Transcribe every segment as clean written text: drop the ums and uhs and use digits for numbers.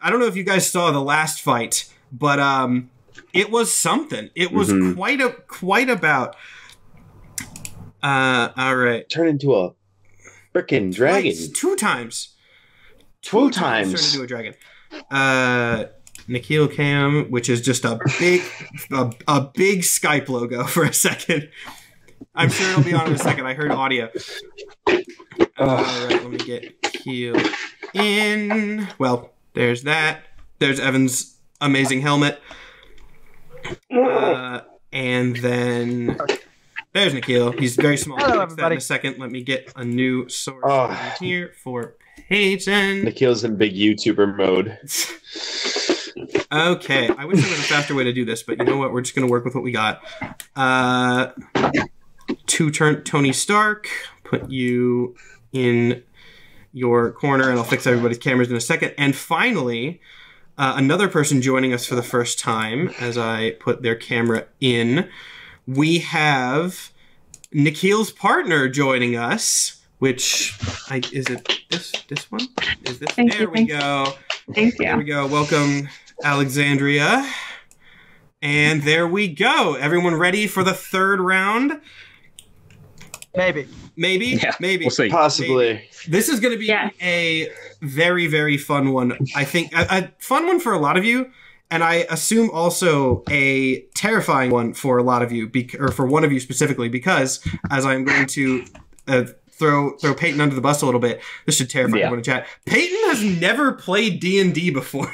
I don't know if you guys saw the last fight, but it was something. It was quite about. All right. Turn into a frickin' dragon. Two times. Two times. Turn into a dragon. Nikhil Cam, which is just a big Skype logo for a second. I'm sure it'll be on in a second. I heard audio. All right, let me get Nikhil in. Well, there's that. There's Evan's amazing helmet. And then there's Nikhil. He's very small. Hello, I'll fix that in a second. Let me get a new source here for Peyton. Nikhil's in big YouTuber mode. Okay, I wish there was a faster way to do this, but you know what? We're just going to work with what we got. Tony Stark. Put you in your corner, and I'll fix everybody's cameras in a second. And finally, another person joining us for the first time as I put their camera in. We have Nikhil's partner joining us, which is it this one? Is this? There we go. Thank you. There we go. Welcome, Alexandria. And there we go. Everyone ready for the third round? Maybe. Yeah, maybe. We'll see. Possibly. Maybe. This is going to be a very, very fun one. I think a fun one for a lot of you. And I assume also a terrifying one for a lot of you, or for one of you specifically, because as I'm going to throw Peyton under the bus a little bit, this should terrify everyone in chat. Peyton has never played D&D before.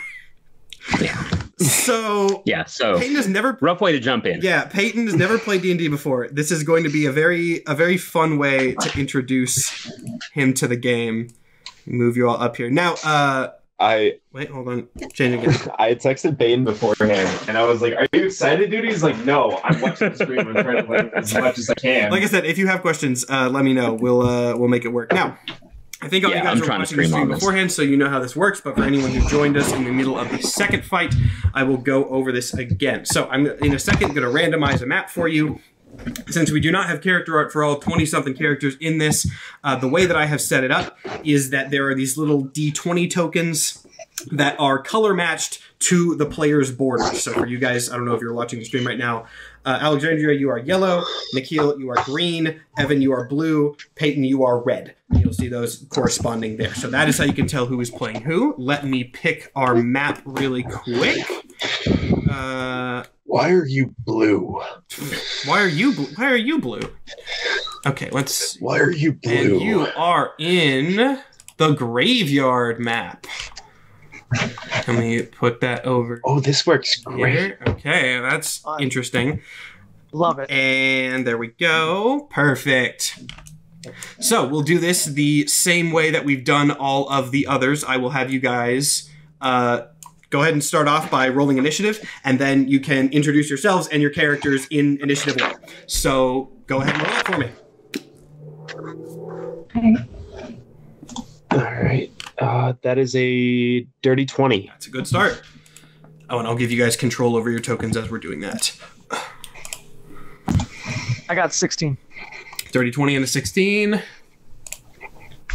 So Peyton has never rough way to jump in. Yeah, Peyton has never played D&D before. This is going to be a very fun way to introduce him to the game. Move you all up here now. Wait, hold on. Change again. I texted Peyton beforehand, and I was like, "Are you excited, dude?" He's like, "No, I'm watching the stream. I'm trying to learn as much as I can." Like I said, if you have questions, let me know. We'll make it work. Now, I think all you guys are watching the stream beforehand, so you know how this works. But for anyone who joined us in the middle of the second fight, I will go over this again. So I'm in a second going to randomize a map for you. Since we do not have character art for all 20-something characters in this, the way that I have set it up is that there are these little D20 tokens that are color matched to the player's borders. So for you guys, I don't know if you're watching the stream right now, Alexandria, you are yellow. Nikhil, you are green. Evan, you are blue. Peyton, you are red. You'll see those corresponding there. So that is how you can tell who is playing who. Let me pick our map really quick. Why are you blue? Why are you blue? Why are you blue? Okay, let's. Why are you blue? And you are in the graveyard map. Let me put that over. Oh, this works great. Here. Okay, that's interesting. Love it. And there we go. Perfect. So we'll do this the same way that we've done all of the others. I will have you guys go ahead and start off by rolling initiative, and then you can introduce yourselves and your characters in initiative order. So go ahead and roll it for me. All right. That is a dirty 20. That's a good start. Oh, and I'll give you guys control over your tokens as we're doing that. I got 16. Dirty 20 and a 16.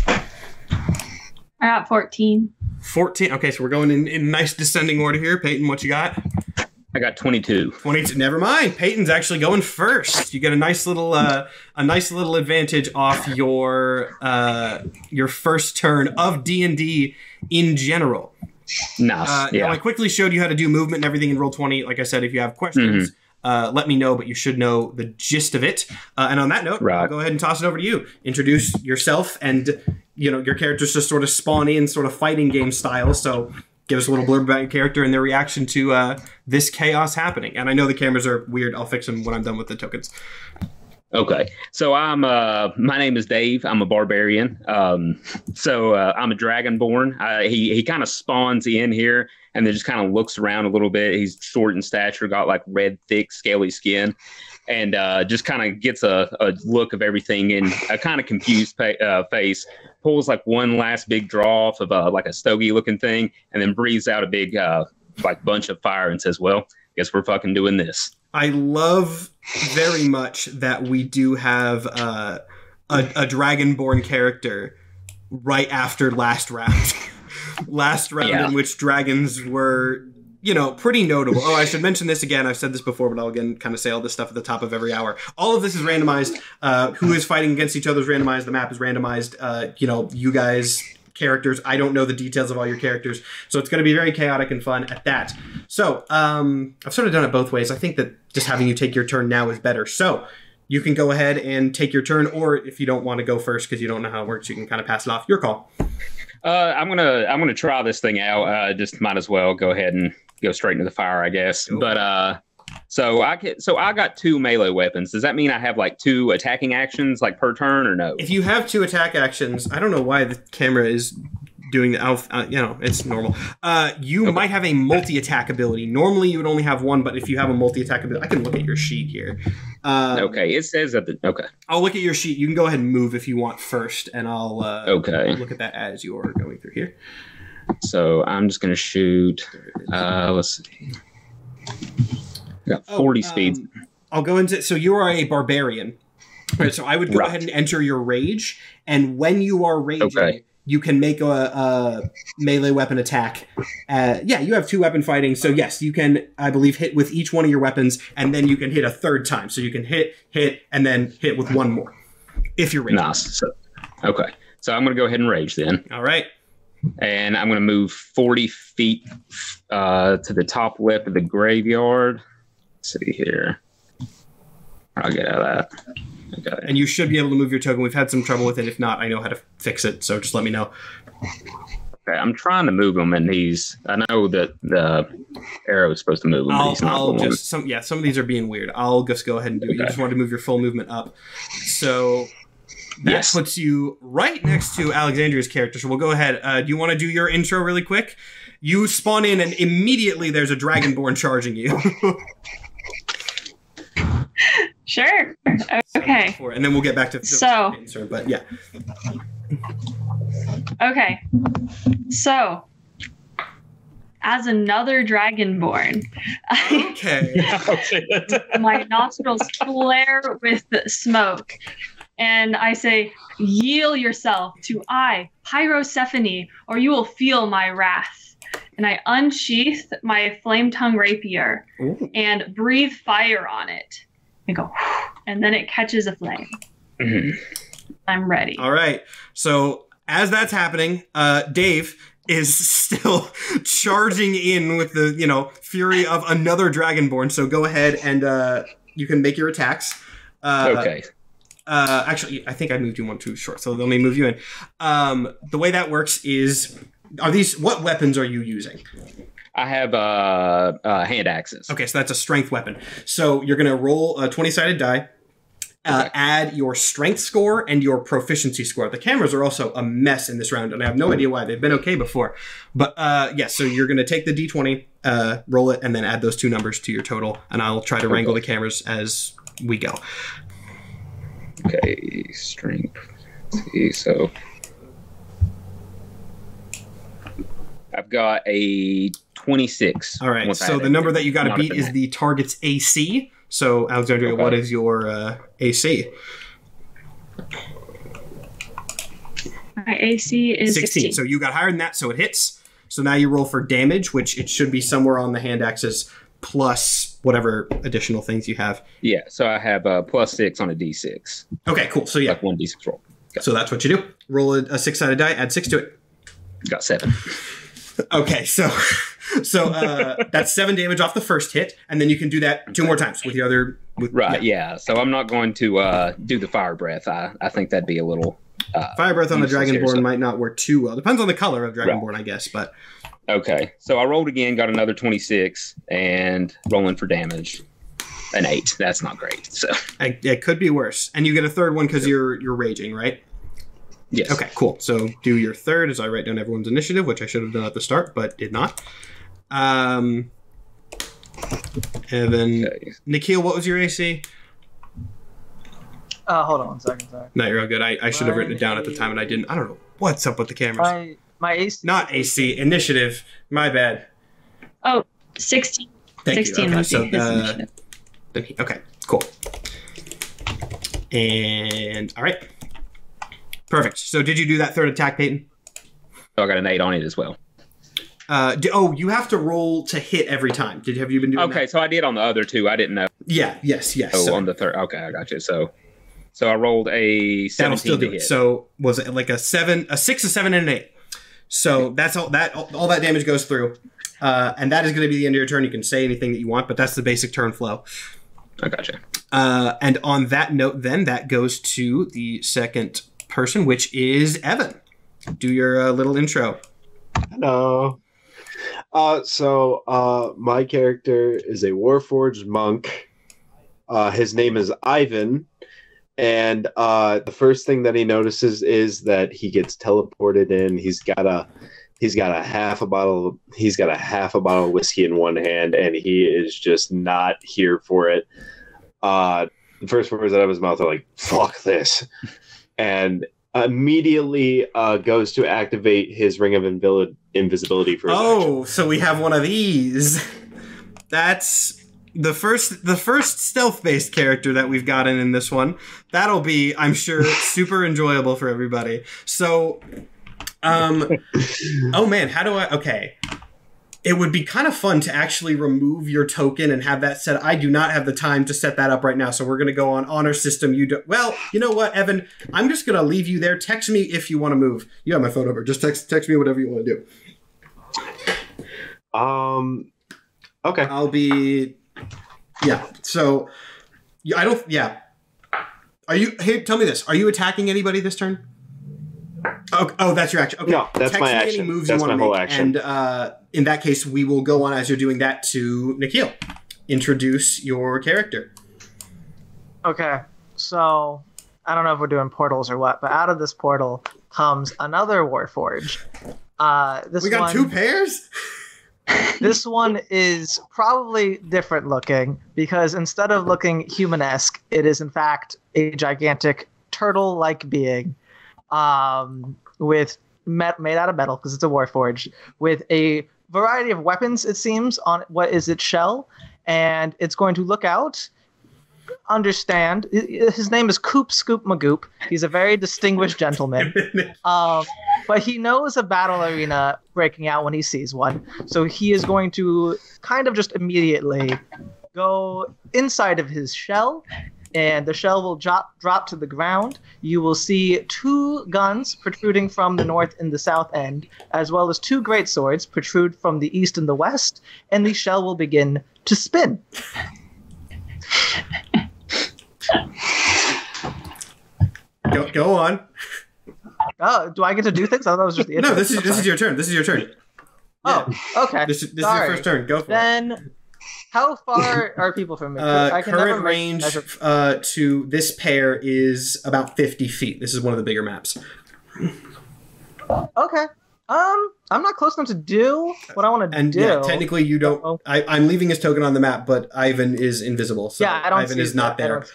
I got 14. 14. Okay, so we're going in nice descending order here. Peyton, what you got? I got 22. 22. Never mind. Peyton's actually going first. You get a nice little advantage off your first turn of D&D in general. Nice. Now I quickly showed you how to do movement and everything in Roll20. Like I said, if you have questions, let me know, but you should know the gist of it. And on that note, I'll go ahead and toss it over to you. Introduce yourself, and your characters just sort of spawn in sort of fighting game style. So give us a little blurb about your character and their reaction to this chaos happening. And I know the cameras are weird. I'll fix them when I'm done with the tokens. Okay, so I'm my name is Dave. I'm a barbarian. I'm a dragonborn. He kind of spawns in here and then just kind of looks around a little bit. He's short in stature, got like red, thick, scaly skin, and just kind of gets a look of everything in a kind of confused face. Pulls like one last big draw off of like a stogie looking thing, and then breathes out a big like bunch of fire and says, "Well, guess we're fucking doing this." I love very much that we do have a Dragonborn character right after last round. last round in which dragons were, pretty notable. Oh, I should mention this again. I've said this before, but I'll again kind of say all this stuff at the top of every hour. All of this is randomized. Who is fighting against each other is randomized. The map is randomized. You guys, characters, I don't know the details of all your characters, so it's going to be very chaotic and fun at that. So I've sort of done it both ways. I think that just having you take your turn now is better. So you can go ahead and take your turn, or if you don't want to go first because you don't know how it works, you can kind of pass it off. Your call. I'm gonna try this thing out. Just might as well go ahead and go straight into the fire, I guess. Cool. But so I got 2 melee weapons. Does that mean I have like 2 attacking actions like per turn or no? If you have 2 attack actions, I don't know why the camera is doing the it's normal. You might have a multi-attack ability. Normally you would only have 1, but if you have a multi-attack ability, I can look at your sheet here. Okay, it says that I'll look at your sheet. You can go ahead and move if you want first, and I'll look at that as you're going through here. So I'm just gonna shoot. Let's see. I got 40 speed. I'll go into. So you are a barbarian, right? So I would go ahead and enter your rage, and when you are raging, you can make a melee weapon attack. You have 2 weapon fighting, so yes, you can, I believe, hit with each one of your weapons, and then you can hit a third time. So you can hit, and then hit with 1 more, if you're raging. Nice. So I'm gonna go ahead and rage then. All right. And I'm going to move 40 feet to the top left of the graveyard. Let's see here. I'll get out of that. Okay. And you should be able to move your token. We've had some trouble with it. If not, I know how to fix it, so just let me know. Okay, I'm trying to move him, and I know that the arrow is supposed to move him, but he's not. Some of these are being weird. I'll just go ahead and do it. You just want to move your full movement up. So that puts you right next to Alexandria's character. So we'll go ahead. Do you want to do your intro really quick? You spawn in, and immediately there's a dragonborn charging you. Sure. Okay. And then we'll get back to the answer. But yeah. Okay. So, as another dragonborn, my nostrils flare with smoke. And I say, yield yourself to I, Pyrosephone, or you will feel my wrath. And I unsheath my flame tongue rapier and breathe fire on it. I go, and then it catches a flame. Mm-hmm. I'm ready. All right. So as that's happening, Dave is still charging in with the, fury of another dragonborn. So go ahead and you can make your attacks. Okay. Actually, I think I moved you 1 too short, so let me move you in. The way that works is, what weapons are you using? I have hand axes. Okay, so that's a strength weapon. So you're going to roll a 20-sided die, add your strength score and your proficiency score. The cameras are also a mess in this round, and I have no idea why. They've been okay before. But so you're going to take the D20, roll it, and then add those 2 numbers to your total, and I'll try to wrangle the cameras as we go. Okay, strength. So I've got a 26. All right, so the number that you got to beat is the target's AC. So, Alexandria, what is your AC? My AC is 16. So you got higher than that, so it hits. So now you roll for damage, which it should be somewhere on the hand axes, plus whatever additional things you have. Yeah, so I have +6 on a D6. Okay, cool. So yeah. Like 1 D6 roll. So that's what you do. Roll a 6-sided die, add 6 to it. Got 7. Okay, so that's 7 damage off the first hit, and then you can do that 2 more times with the other. Yeah. So I'm not going to do the fire breath. I think that'd be a little. Fire breath on the dragonborn might not work too well. Depends on the color of dragonborn, I guess. But okay, so I rolled again, got another 26, and rolling for damage, an 8. That's not great. So it could be worse, and you get a third one because you're raging, right? Yes. Okay, cool. So do your third as I write down everyone's initiative, which I should have done at the start, but did not. Evan, Nikhil, what was your AC? Hold on 1 second, sorry. No, you're all good. I should have written it down at the time, and I didn't. I don't know what's up with the cameras. My AC. Not AC, initiative. My bad. Oh, 16. Thank 16 you. Okay, was his initiative. Okay, cool. And all right. Perfect. So did you do that third attack, Peyton? So I got an 8 on it as well. You have to roll to hit every time. Have you been doing that? Okay, so I did on the other two. I didn't know. Yeah, yes. Oh, on the third. Okay, I got you. So I rolled a 17 That'll still do to hit. it. So was it like a 7, a 6, a 7, and an 8? So that's all that damage goes through. And that is going to be the end of your turn. You can say anything that you want, but that's the basic turn flow. I gotcha. And on that note, then, that goes to the second person, which is Evan. Do your little intro. Hello. So my character is a Warforged monk. His name is Ivan. And the first thing that he notices is that he gets teleported in. He's got a half a bottle of whiskey in one hand, and he is just not here for it. The first words out of his mouth are like, "Fuck this," and immediately goes to activate his ring of invisibility for his action. So we have one of these. That's the first stealth-based character that we've gotten in this one. That'll be, I'm sure, super enjoyable for everybody. So, oh man, how do I? Okay, it would be kind of fun to actually remove your token and have that set. I do not have the time to set that up right now, so we're going to go on honor system. Well, you know what, Evan? I'm just going to leave you there. Text me if you want to move. You have my phone number. Just text me whatever you want to do. Okay. I'll be. Yeah. So, I don't. Yeah. Are you? Hey, tell me this. Are you attacking anybody this turn? Oh, that's your action. Okay. No, that's my action. Any moves that's you my whole make, action. And in that case, we will go on as you're doing that to Nikhil. Introduce your character. Okay, so I don't know if we're doing portals or what, but out of this portal comes another Warforged. We got 2 pairs? This one is probably different looking because instead of looking human-esque, it is in fact a gigantic turtle-like being with made out of metal because it's a Warforged, with a variety of weapons, it seems, on what is its shell, and it's going to look out, understand. His name is Coop Scoop Magoop. He's a very distinguished gentleman. But he knows a battle arena breaking out when he sees one. So he is going to kind of just immediately go inside of his shell, and the shell will drop to the ground. You will see 2 guns protruding from the north and the south end, as well as 2 great swords protrude from the east and the west, and the shell will begin to spin. Go on. Oh, do I get to do things? I thought it was just the intro. No, this is your turn. This is your turn. Oh, okay. This is your first turn. Go for it. Then, how far are people from me? Current range to this pair is about 50 feet. This is one of the bigger maps. Okay. I'm not close enough to do what I want to do. Yeah, technically you don't. I'm leaving his token on the map, but Ivan is invisible. So yeah, I don't. Ivan is not there.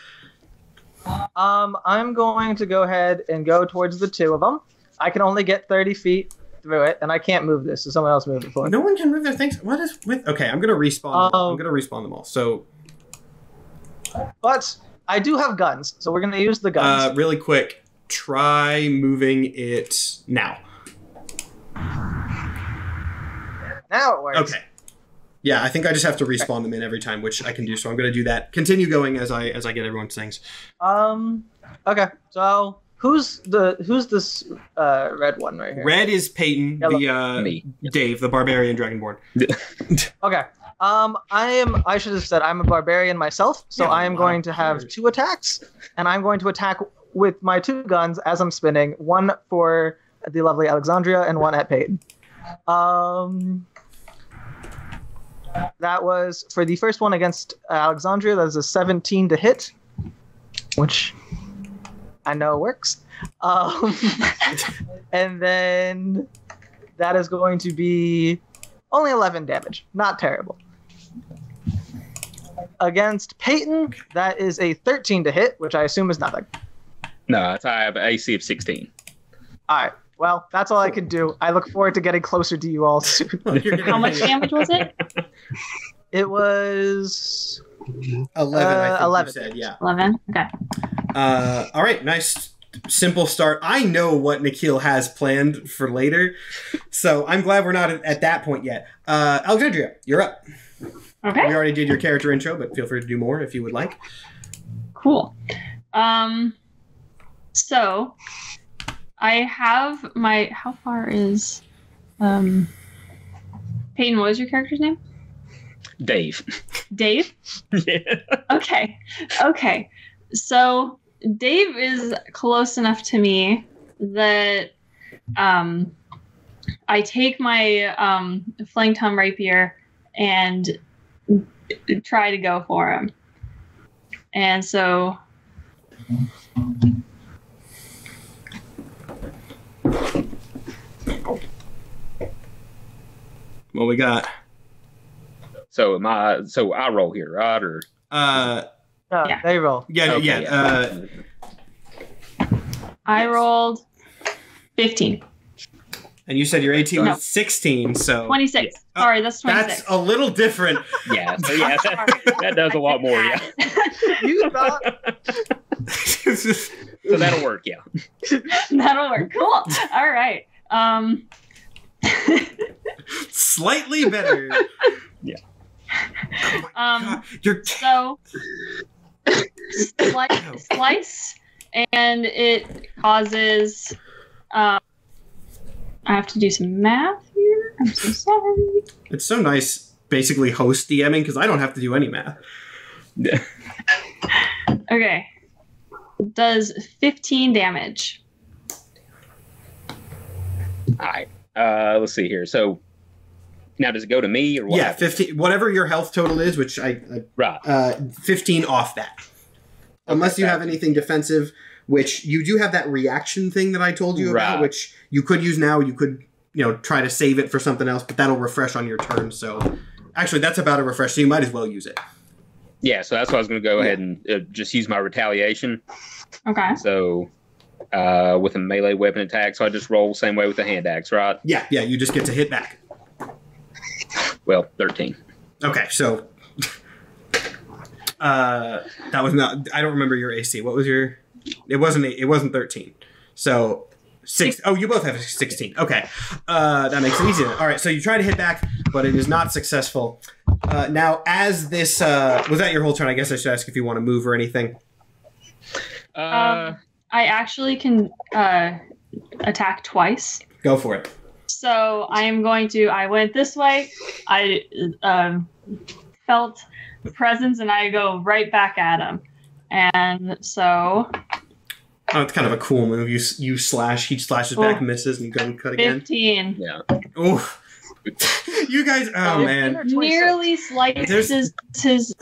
I'm going to go ahead and go towards the 2 of them. I can only get 30 feet through it, and I can't move this, so someone else move it for me. No one can move their things. What is with? Okay, I'm gonna respawn. I'm gonna respawn them all. So, but I do have guns, so we're gonna use the guns. Really quick, try moving it now. Now it works. Okay. Yeah, I think I just have to respawn them in every time, which I can do. So I'm going to do that. Continue going as I get everyone's things. Okay. So who's this red one right here? Red is Peyton, me. Dave, the barbarian dragonborn. Okay. I should have said I'm a barbarian myself, so I am going to have 2 attacks, and I'm going to attack with my 2 guns as I'm spinning. One for the lovely Alexandria and one at Peyton. That was for the first one against Alexandria. That was a 17 to hit, which I know works. And then that is going to be only 11 damage. Not terrible. Against Peyton, that is a 13 to hit, which I assume is nothing. No, I have an AC of 16. All right. Well, that's all I can do. I look forward to getting closer to you all soon. How much damage was it? It was 11. I think 11. you said, yeah. 11. Okay. All right, nice. simple start. I know what Nikhil has planned for later, so I'm glad we're not at that point yet. Alexandria, you're up. Okay. We already did your character intro, but feel free to do more if you would like. Cool. So I have my. How far is Peyton? What was your character's name? Dave. Dave? Yeah. Okay. So Dave is close enough to me that I take my flanked hum rapier and try to go for him. And so What we got? So I roll here, right? Or Yeah, they roll. Yeah, Okay, yeah. I rolled 15. And you said your 18 No. was 16, so 26. Sorry, that's 26. that's a little different. yeah, so yeah, that does a lot more. Yeah, You thought so that'll work. Yeah. That'll work. Cool. All right. Slightly better. Yeah. God, you're So slice, and it causes. I have to do some math here. I'm so sorry. It's so nice, basically host DMing because I don't have to do any math. Okay. Does 15 damage. All right. Let's see here. So now, does it go to me or what? Yeah, 15. Whatever your health total is, which Right. 15 off that. Unless you have anything defensive, which you do have that reaction thing that I told you about, Right. which you could use now. You could, try to save it for something else, but that'll refresh on your turn. So actually, that's about a refresh, so you might as well use it. Yeah. So that's why I was going to go ahead and just use my retaliation. Okay. So with a melee weapon attack, so I just roll same way with the hand axe, right? Yeah, you just get to hit back. Well, 13. Okay, so that was not. I don't remember your AC. What was your? It wasn't 13. So 6. Oh, you both have 16. Okay, that makes it easier. All right, so you try to hit back, but it is not successful. Now, as this was that your whole turn? I guess I should ask if you want to move or anything. I actually can attack twice. Go for it. So I am going to. I went this way. I felt the presence, and I go right back at him. And so. Oh, it's kind of a cool move. You slash. He slashes back, misses, and you go and cut again. 15. Yeah. Oh. You guys, man. Nearly slices his,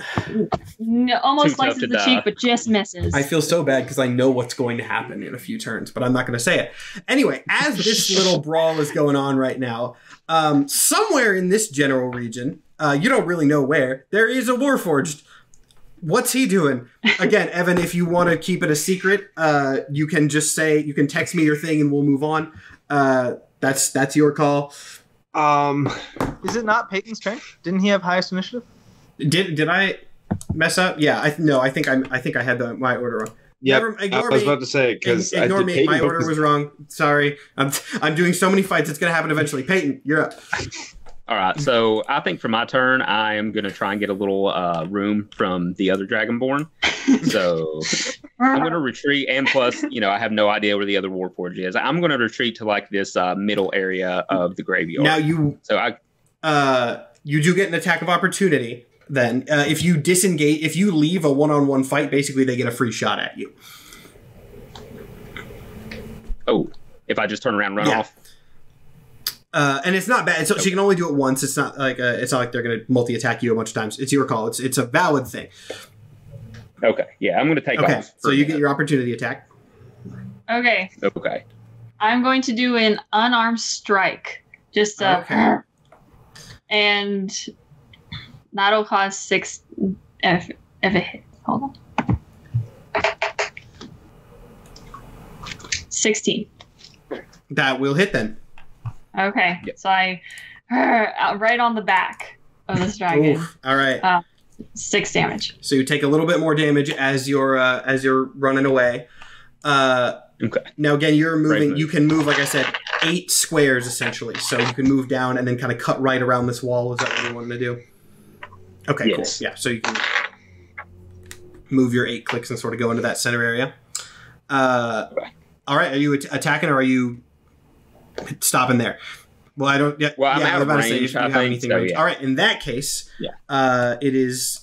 almost slices the cheek, but just misses. I feel so bad because I know what's going to happen in a few turns, but I'm not going to say it. Anyway, as this little brawl is going on right now, somewhere in this general region, you don't really know where, there is a Warforged. What's he doing? Again, Evan, if you want to keep it a secret, you can just say, you can text me your thing and we'll move on. That's your call. Is it not Peyton's turn? Didn't he have highest initiative? Did I mess up? Yeah, I think I had my order wrong. Yeah, I was about to say because ignore me. My order was wrong. Sorry, I'm doing so many fights. It's gonna happen eventually. Peyton, you're up. All right, so I think for my turn, I am going to try and get a little room from the other Dragonborn. So I'm going to retreat, and plus, I have no idea where the other Warforged is. I'm going to retreat to like this middle area of the graveyard. Now you do get an attack of opportunity. Then if you disengage, if you leave a one-on-one fight, basically they get a free shot at you. Oh, if I just turn around and run off. And it's not bad. So she can only do it once. It's not like they're going to multi-attack you a bunch of times. It's your call. It's a valid thing. Okay. Yeah, I'm going to take off. Okay. So you get your opportunity attack. Okay. Okay. I'm going to do an unarmed strike. Just okay. And that'll cause 6 if it hits. Hold on. 16. That will hit then. Okay, yep. So I right on the back of this dragon. Oof. All right. 6 damage. So you take a little bit more damage as you're running away. Okay. Now again, you're moving. Right. You can move, like I said, 8 squares essentially. So you can move down and then kind of cut right around this wall. Is that what you wanted to do? Okay, Yes. cool. Yeah, so you can move your 8 clicks and sort of go into that center area. All right, are you attacking or are you stopping there? Well, I don't. Yeah, well, I'm yeah, out of about to say, range. if you have anything range. Yeah. All right, in that case, yeah. It is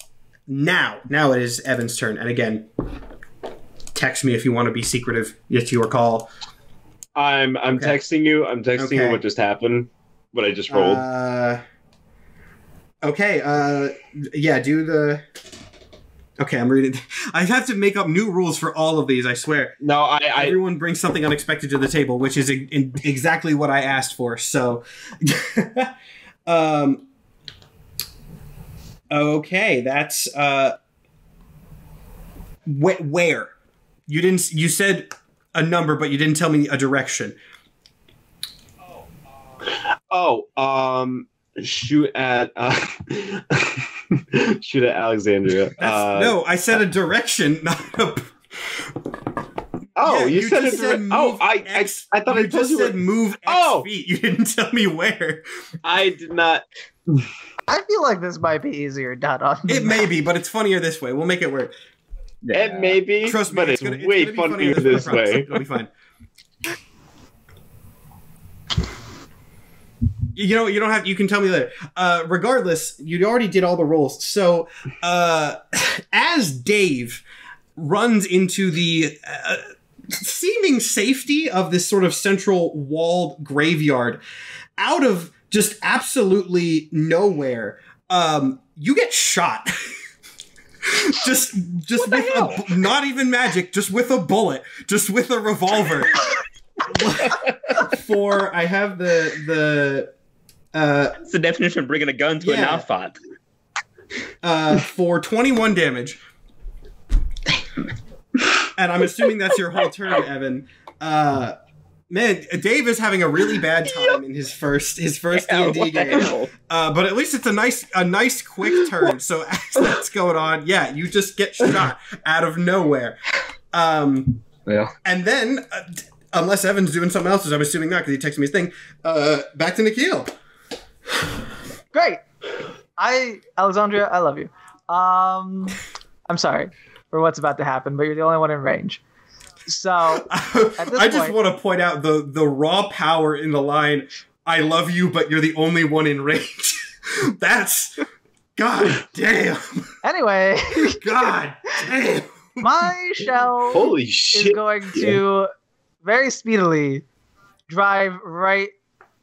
now. Now it is Evan's turn, and again, text me if you want to be secretive. It's your call. I'm texting you. I'm texting you what just happened. What I just rolled. Okay. Yeah. Do the. Okay, I'm reading. I have to make up new rules for all of these. I swear. No, everyone brings something unexpected to the table, which is exactly what I asked for. So, okay, that's where you didn't. You said a number, but you didn't tell me a direction. Shoot at shoot at Alexandria. No, I said a direction, not a. Oh, yeah, you said it. I thought you just said move X feet. You didn't tell me where. I did not. I feel like this might be easier done on. It may be, but it's funnier this way. We'll make it work. Yeah. It may be. Trust me, but it's way funnier this way. It'll be fine. You know, you don't have. You can tell me later. Regardless, you already did all the rolls. So, as Dave runs into the seeming safety of this sort of central walled graveyard, out of just absolutely nowhere, you get shot. just with not even magic, just with a bullet, just with a revolver. I have the. That's the definition of bringing a gun to an outfight. For 21 damage. And I'm assuming that's your whole turn, Evan. Man, Dave is having a really bad time in his first D&D game. But at least it's a nice quick turn. So as that's going on, you just get shot out of nowhere. And then, unless Evan's doing something else, I'm assuming not because he texted me his thing, back to Nikhil. Great. Alexandria, I love you. I'm sorry for what's about to happen, but you're the only one in range. So I just want to point out the raw power in the line, I love you, but you're the only one in range. That's god damn. Anyway. God damn. My shell Holy shit. is going to very speedily drive right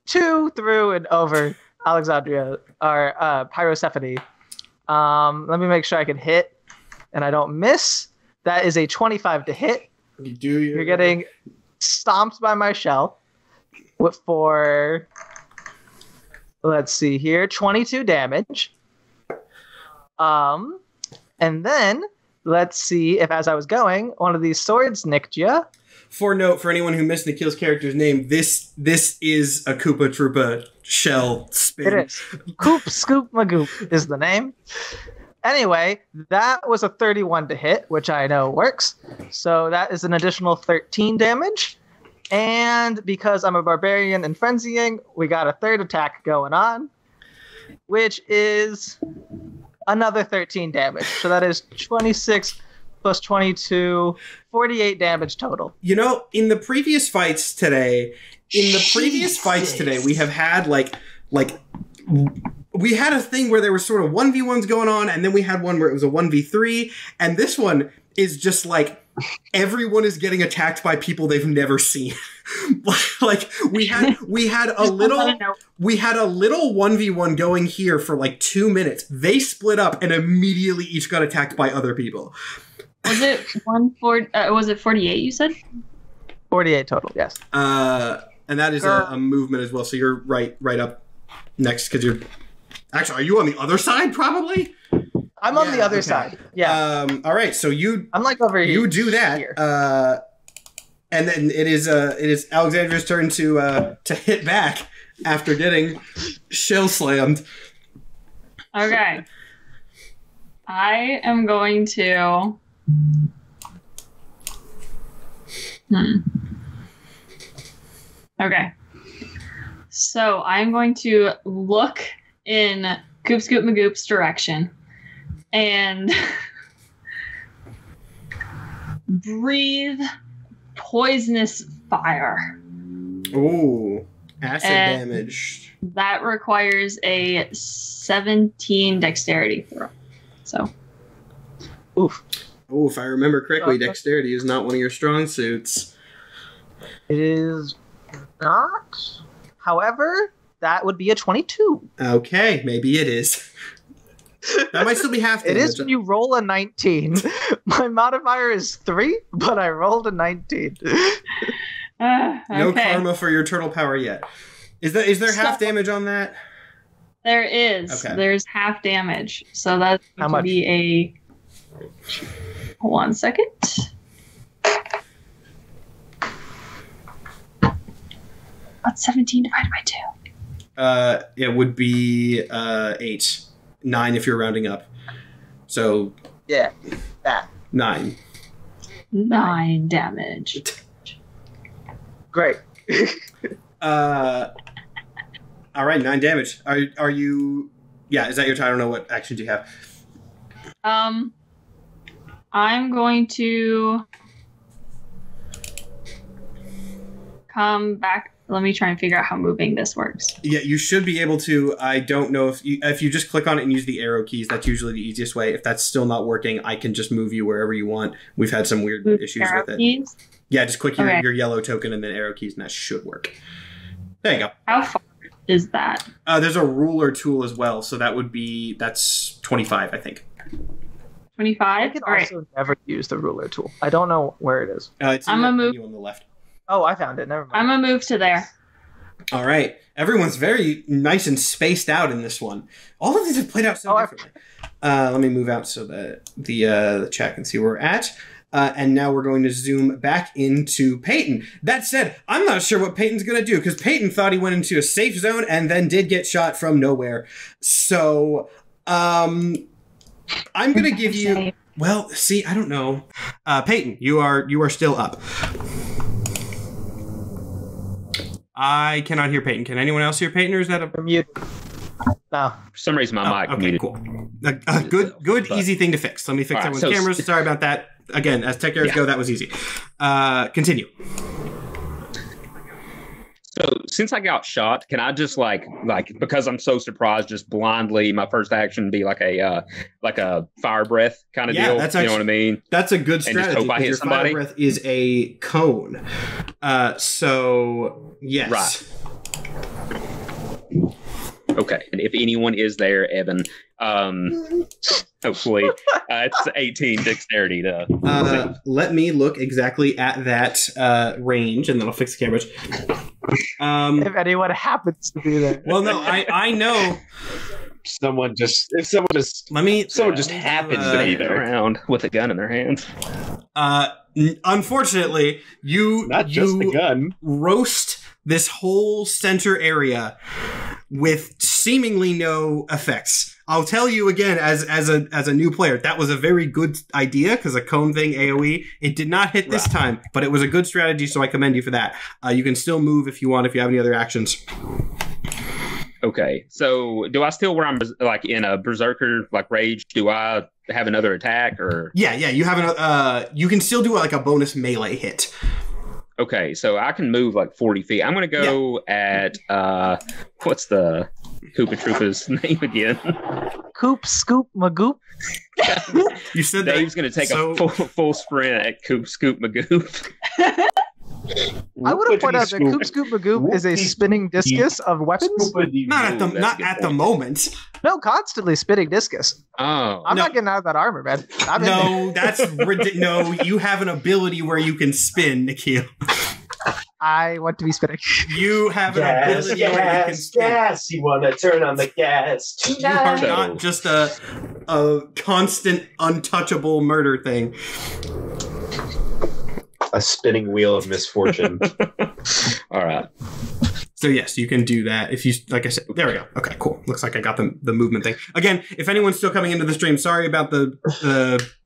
through and over Alexandria, or Pyrosephone. Let me make sure I can hit, and I don't miss. That is a 25 to hit. You're getting stomped by my shell for, let's see here, 22 damage. And then let's see if, as I was going, one of these swords nicked you. For note, for anyone who missed Nikhil's character's name, this is a Koopa Troopa shell spin. It is. Coop Scoop Magoop is the name. Anyway, that was a 31 to hit, which I know works. So that is an additional 13 damage. And because I'm a barbarian and frenzying, we got a third attack going on, which is another 13 damage. So that is 26 plus 22, 48 damage total. You know, in the previous fights today, we have had we had a thing where there was sort of 1v1s going on, and then we had one where it was a 1v3, and this one is just like everyone is getting attacked by people they've never seen. Like we had a little 1v1 going here for like 2 minutes. They split up and immediately each got attacked by other people. Was it 48 you said? 48 total, yes. And that is a movement as well, so you're right up next, because you're... Actually, are you on the other side, probably? I'm on the other side, yeah. All right, so I'm like over here. You do that, here. And then it is Alexandria's turn to hit back after getting shell slammed. Okay. I am going to... Okay. So I'm going to look in Coop Scoop Magoop's direction and breathe poisonous fire. Ooh, acid damage. That requires a 17 dexterity throw. So. Oof. Oh, if I remember correctly, dexterity is not one of your strong suits. It is not. However, that would be a 22. Okay, maybe it is. That might still be half damage. It is when you roll a 19. My modifier is 3, but I rolled a 19. Okay. No karma for your turtle power yet. Is there half damage on that? There is. Okay. There's half damage. So that's How going much? to be a... 1 second. What's 17 divided by 2? It would be 8. 9 if you're rounding up. So Yeah, that. 9. 9 damage. Great. All right, 9 damage. Are you? Yeah, is that your turn? I don't know what actions you have. I'm going to come back. Let me try and figure out how moving this works. Yeah, you should be able to. I don't know if you just click on it and use the arrow keys. That's usually the easiest way. If that's still not working, I can just move you wherever you want. We've had some weird issues with it. Keys? Yeah, just click your yellow token and then arrow keys, and that should work. There you go. How far is that? There's a ruler tool as well, so that's 25, I think. 25? I can All right. also never use the ruler tool. I don't know where it is. It's in I'm the gonna move. menu on the left. Oh, I found it. Never mind. I'm going to move to there. All right. Everyone's very nice and spaced out in this one. All of these have played out so differently. Let me move out so that the chat can see where we're at. And now we're going to zoom back into Peyton. That said, I'm not sure what Peyton's going to do, because Peyton thought he went into a safe zone and then did get shot from nowhere. So, I'm going to give you... Well, see, I don't know. Peyton, you are still up. I cannot hear Peyton. Can anyone else hear Peyton, or is that a... Mute. No. For some reason, my mic okay, muted. cool. A good, easy thing to fix. Let me fix that with cameras. Sorry about that. Again, as tech errors go, that was easy. Continue. So since I got shot, can I just like because I'm so surprised, just blindly my first action be like a fire breath kind of deal? That's you know what I mean? That's a good And just strategy. hope I hit Your somebody? fire breath is a cone. So yes. Right. Okay. And if anyone is there, Evan, hopefully it's 18 dexterity to. Let me look exactly at that range, and then I'll fix the cameras. If anyone happens to be there. Well, no, I know. Someone just happens to be there Around with a gun in their hands. Unfortunately, you Not just the gun. roast this whole center area with seemingly no effects. I'll tell you again, as a new player, that was a very good idea, because a cone thing, AoE, it did not hit this time, but it was a good strategy, so I commend you for that. You can still move if you want, if you have any other actions. Okay, so do I still, where I'm like in a berserker like rage, do I have another attack or? Yeah, you have you can still do like a bonus melee hit. Okay, so I can move like 40 feet. I'm gonna go at what's the Koopa Troopa's name again? Coop, Scoop, Magoop. You said Dave's gonna take a full sprint at Coop, Scoop, Magoop. I would have pointed out that Coop, Scoop, Magoop is a spinning discus of weapons. Not at the moment. No, constantly spinning discus. Oh, I'm not getting out of that armor, man. No, that's no. You have an ability where you can spin, Nikhil. I want to be spinning. You have an ability where you can spin. Gas! You want to turn on the gas? You are not just a constant, untouchable murder thing. A spinning wheel of misfortune. all right. So yes, you can do that if you, like I said. There we go. Okay, cool. Looks like I got the movement thing. Again, if anyone's still coming into the stream, sorry about the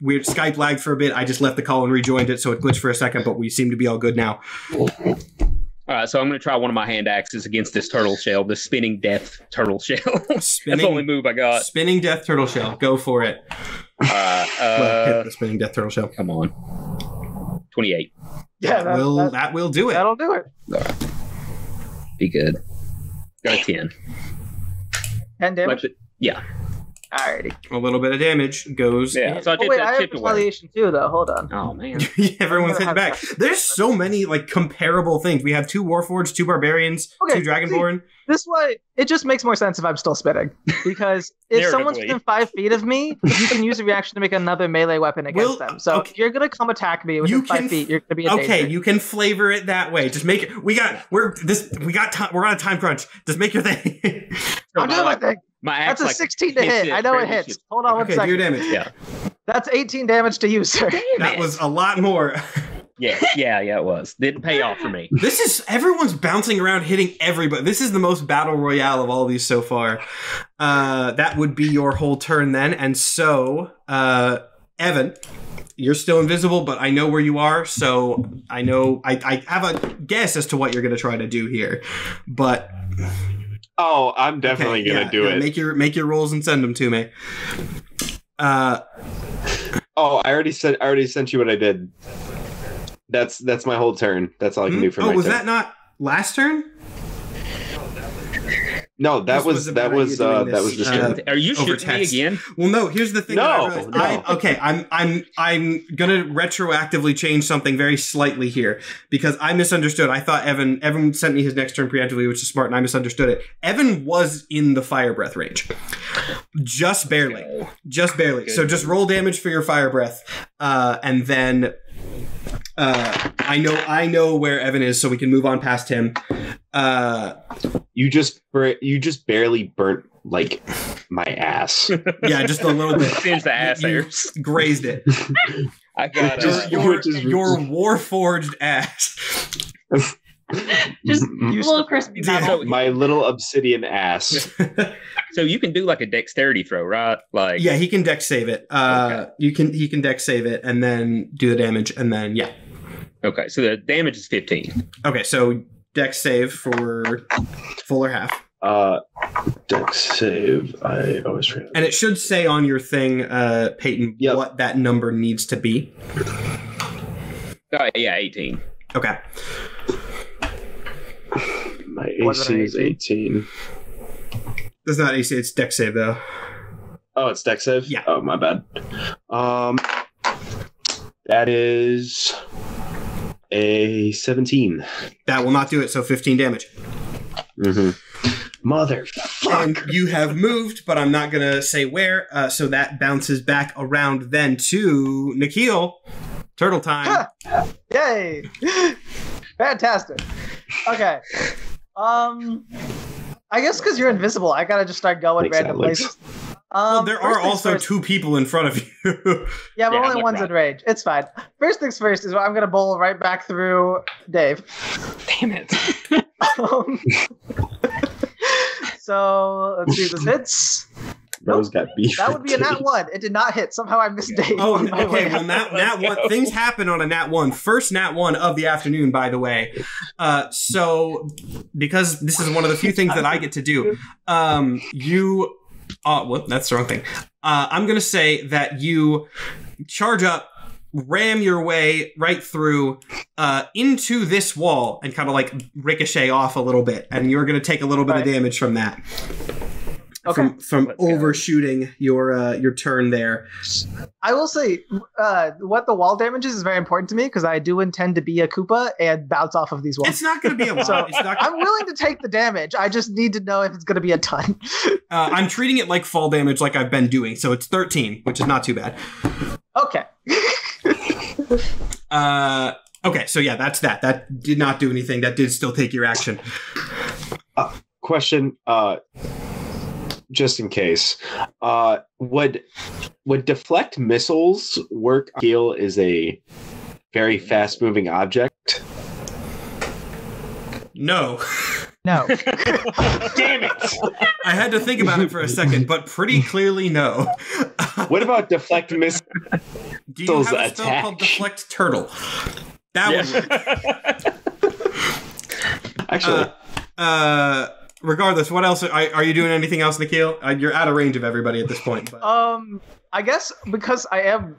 weird Skype lag for a bit. I just left the call and rejoined it, so it glitched for a second, but we seem to be all good now. All right, so I'm going to try one of my hand axes against this turtle shell, the spinning death turtle shell. That's the only move I got. Spinning death turtle shell. Go for it. Hit the spinning death turtle shell. Come on. 28. Yeah, that will do it. That'll do it. All right. Be good. Got a 10. 10 damage? Yeah. Alrighty. A little bit of damage goes. Yeah. So I have retaliation too, though. Hold on. Oh man. Everyone's hitting back. There's so many like comparable things. We have 2 Warforged, 2 Barbarians, 2 Dragonborn. This way, it just makes more sense if I'm still spitting. Because if someone's within 5 feet of me, you can use a reaction to make another melee weapon against them. So if you're gonna come attack me within 5 feet, you're gonna be in danger. You can flavor it that way. Just make it. We're on a time crunch. Just make your thing. I'm doing my thing. That's a 16 to hit. I know it hits. Hold on one second. Do your damage. Yeah. That's 18 damage to you, sir. That was a lot more. Yeah, it was. Didn't pay off for me. Everyone's bouncing around hitting everybody. This is the most battle royale of all these so far. That would be your whole turn then. And so, Evan, you're still invisible, but I know where you are, so I know I have a guess as to what you're going to try to do here. But I'm definitely going to do it. Make your rolls and send them to me. I already sent you what I did. That's my whole turn. That's all I can do for my turn. Was that not last turn? No, that was just turn. Are you shooting me again? Well, no. Here's the thing. No. I'm gonna retroactively change something very slightly here because I misunderstood. I thought Evan sent me his next turn preemptively, which is smart, and I misunderstood it. Evan was in the fire breath range, just barely. Good. So just roll damage for your fire breath, and then. I know where Evan is, so we can move on past him. You just barely burnt like my ass. Yeah, just a little bit. Singed the ass hairs. Grazed it. I got your Warforged ass. Just a little crispy metal. My little obsidian ass. So you can do like a dexterity throw, right? Like he can dex save it. Okay. He can dex save it and then do the damage and then Okay, so the damage is 15. Okay, so dex save for full or half. Dex save. I always forget. And it should say on your thing, Peyton, what that number needs to be. 18. Okay. My AC is 18. That's not AC, it's dex save though. Oh, it's dex save? Yeah. Oh, my bad. That is a 17. That will not do it, so 15 damage. Mm-hmm. Motherfucker. And you have moved, but I'm not going to say where, so that bounces back around then to Nikhil. Turtle time. Yay! Fantastic. Okay. I guess because you're invisible, I gotta just start going random places. Well, there are also 2 people in front of you. Yeah, but only one's in range. It's fine. First things first is I'm going to bowl right back through Dave. Damn it. So, let's see if this hits. Rose got beef. That would be a nat 1. It did not hit. Somehow I missed Dave. Oh, okay. Well, nat 1. Things happen on a nat 1. First nat 1 of the afternoon, by the way. So, because this is one of the few things that I get to do, you... well, that's the wrong thing. I'm going to say that you charge up, ram your way right through into this wall and kind of like ricochet off a little bit. And you're going to take a little bit of damage from that. Okay. From overshooting your turn there. I will say what the wall damage is very important to me because I do intend to be a Koopa and bounce off of these walls. It's not going to be a lot. So I'm willing to take the damage. I just need to know if it's going to be a ton. I'm treating it like fall damage like I've been doing. So it's 13, which is not too bad. Okay. Okay, so yeah, that's that. That did not do anything. That did still take your action. Question, just in case, would deflect missiles work? Heal is a very fast-moving object. No. No. Damn it! I had to think about it for a second, but pretty clearly no. What about deflect missiles? Do you have a spell called Deflect Turtle? That would work. Actually. Regardless, what else are you doing? Anything else, Nikhil? You're out of range of everybody at this point. But. I guess because I am,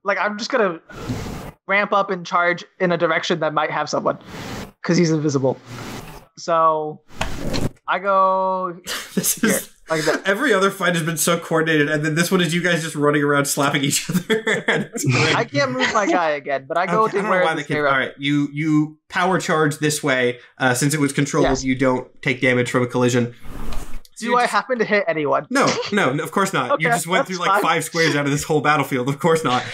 I'm just gonna ramp up and charge in a direction that might have someone, because he's invisible. So I go. This is like that. Every other fight has been so coordinated, and then this one is you guys just running around slapping each other. I can't move my guy again, but I go to where the all right, you power charge this way. Since it was controlled, yes. You don't take damage from a collision. Do I happen to hit anyone? No, of course not. Okay, you just went through like 5 squares out of this whole battlefield. Of course not.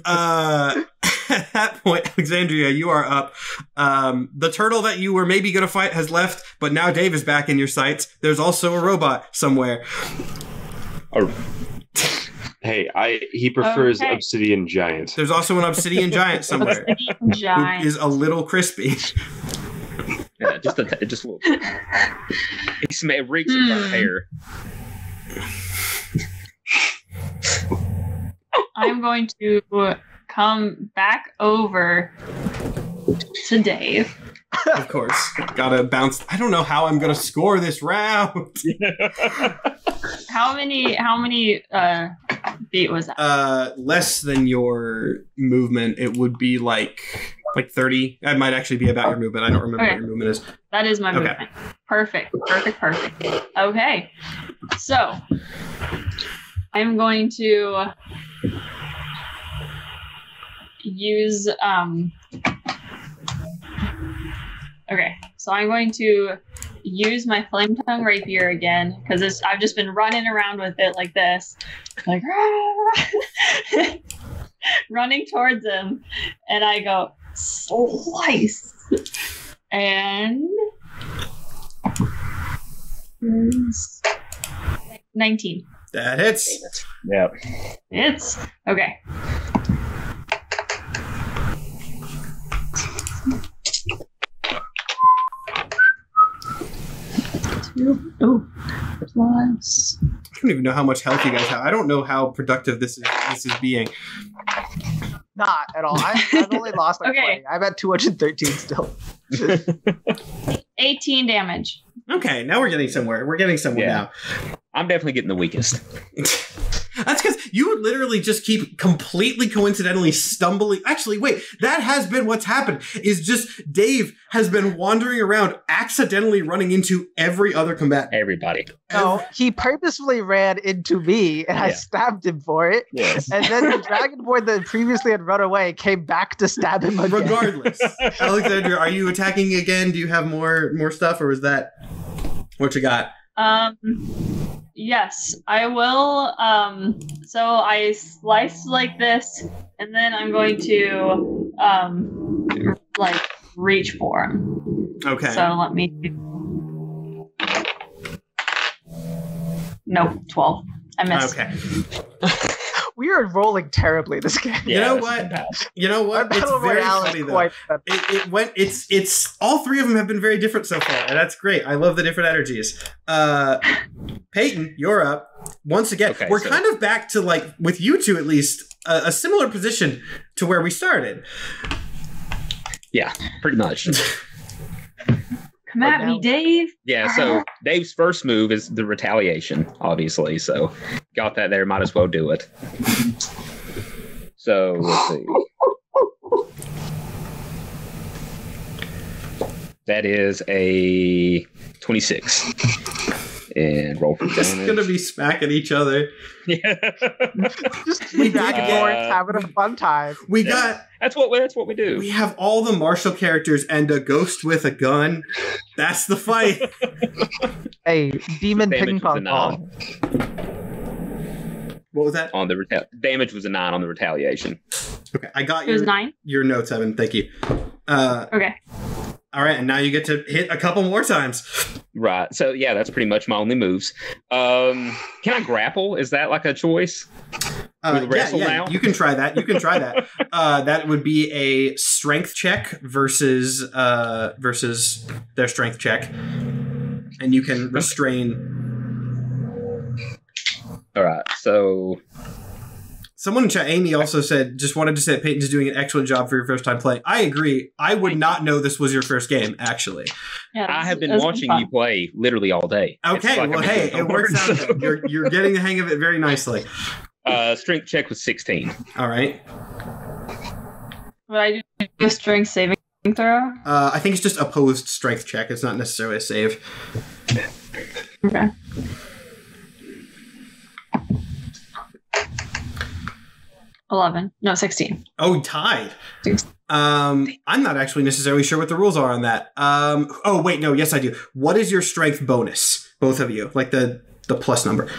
At that point, Alexandria, you are up. The turtle that you were maybe going to fight has left, but now Dave is back in your sights. There's also a robot somewhere. Hey, he prefers obsidian giant. There's also an obsidian giant somewhere. Obsidian giant. Who is a little crispy. Yeah, just a little. It reeks of burnt hair. I'm going to come back over to Dave. Of course. Gotta bounce. I don't know how I'm gonna score this round. How many feet was that? Less than your movement. It would be like 30. That might actually be about your movement. I don't remember what your movement is. That is my movement. Perfect. Okay. So I'm going to use so I'm going to use my flame tongue rapier again, because I've just been running around with it like this, like running towards him, and I go slice, and 19. That hits. Yeah. It's okay. Oh, plus. I don't even know how much health you guys have. I don't know how productive this is being. Not at all. I've only lost 20. I'm at 213 still. 18 damage. Okay, now we're getting somewhere. Now. I'm definitely getting the weakest. That's because you would literally just keep completely coincidentally stumbling. Actually, wait, that has been what's happened, is just Dave has been wandering around accidentally running into every other combatant. Everybody. No, he purposefully ran into me, and I stabbed him for it. Yes. And then the Dragonborn that previously had run away came back to stab him again. Regardless. Alexandra, are you attacking again? Do you have more stuff, or is that what you got? Yes, I will. So I slice like this, and then I'm going to reach for him. Okay. So let me. Nope, 12. I missed. Okay. We are rolling terribly this game. Yeah, you know what? It's very funny though. It's all three of them have been very different so far, and that's great. I love the different energies. Peyton, you're up once again. Okay, we're kind of back to, like, with you two at least, a similar position to where we started. Yeah, pretty much. Come at me, Dave. Yeah, so Dave's first move is the retaliation, obviously. So got that there. Might as well do it. So let's see. That is a 26. And roll for damage. Just gonna be smacking each other. Yeah. Just Dragonborns having a fun time. That's what we do. We have all the martial characters and a ghost with a gun. That's the fight. Hey, demon ping pong ball. What was that? On the damage was a 9 on the retaliation. Okay, I got it was 9? Your notes, Evan. Thank you. Okay. All right, and now you get to hit a couple more times. Right. So, yeah, that's pretty much my only moves. Can I grapple? Is that like a choice? Yeah, you can try that. That would be a strength check versus their strength check. And you can restrain. All right. So Someone in chat, Amy, also said, just wanted to say that Peyton's doing an excellent job for your first time playing. I agree. I would not know this was your first game, actually. Yeah, I have been watching you play literally all day. Okay, well, hey, it works out. You're getting the hang of it very nicely. Strength check was 16. All right. Would I do a strength saving throw? I think it's just opposed strength check. It's not necessarily a save. Okay. No, 16. Oh, tied. I'm not actually necessarily sure what the rules are on that. Oh, wait, no, yes, I do. What is your strength bonus, both of you? Like the plus number.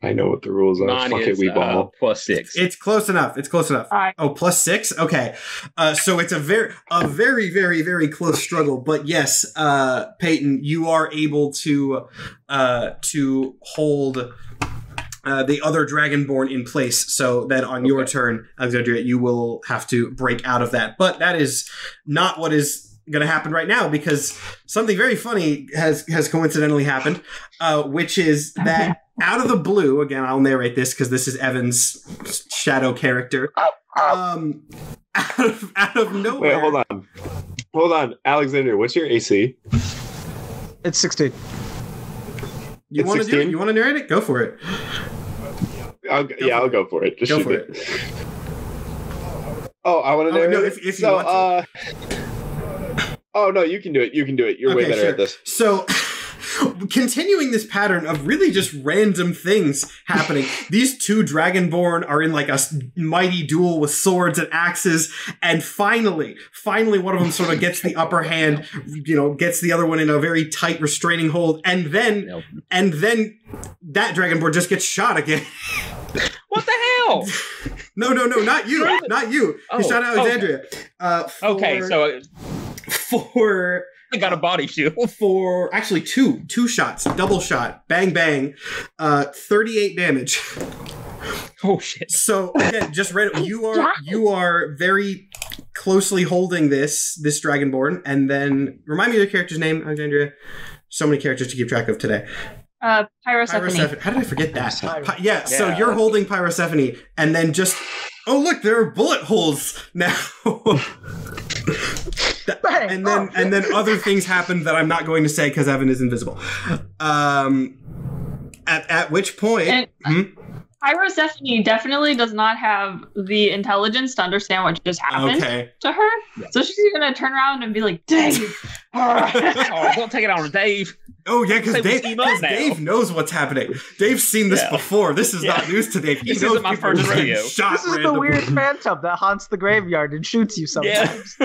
I know what the rules are. Mine Fuck is it, we ball. +6. It's close enough. Oh, +6? Okay. So it's a very, very, very close struggle. But yes, Peyton, you are able to hold the other Dragonborn in place, so that on your turn, Alexandria, you will have to break out of that. But that is not what is going to happen right now, because something very funny has coincidentally happened, which is that out of the blue, again, I'll narrate this because this is Evan's shadow character. Out of nowhere. Wait, hold on, Alexander. What's your AC? It's 16. You want to do it? You want to narrate it? Go for it. I'll go for it. Just go shoot for it. Oh, I want to narrate it? If you want to. Oh, no, you can do it. You're way better at this. So, continuing this pattern of really just random things happening, these two Dragonborn are in like a mighty duel with swords and axes, and finally one of them sort of gets the upper hand, gets the other one in a very tight restraining hold, and then that Dragonborn just gets shot again. What the hell? No, not you. He shot Alexandria. For I got a body shield. For actually two shots, double shot, bang bang, 38 damage. Oh shit! So again, just read it. You are very closely holding this Dragonborn, and then remind me of the character's name, Alexandria. So many characters to keep track of today. Pyrosephone. How did I forget that? Yeah. So you're holding Pyrosephone, and then just look, there are bullet holes now. And then other things happen that I'm not going to say because Evan is invisible. At which point, Pyrosephone definitely does not have the intelligence to understand what just happened to her. Yeah. So she's gonna turn around and be like, "Dave, don't take it on Dave." Oh yeah, because Dave knows what's happening. Dave's seen this before. This is not news to Dave. He this knows isn't my first rodeo. This is the weird phantom that haunts the graveyard and shoots you sometimes.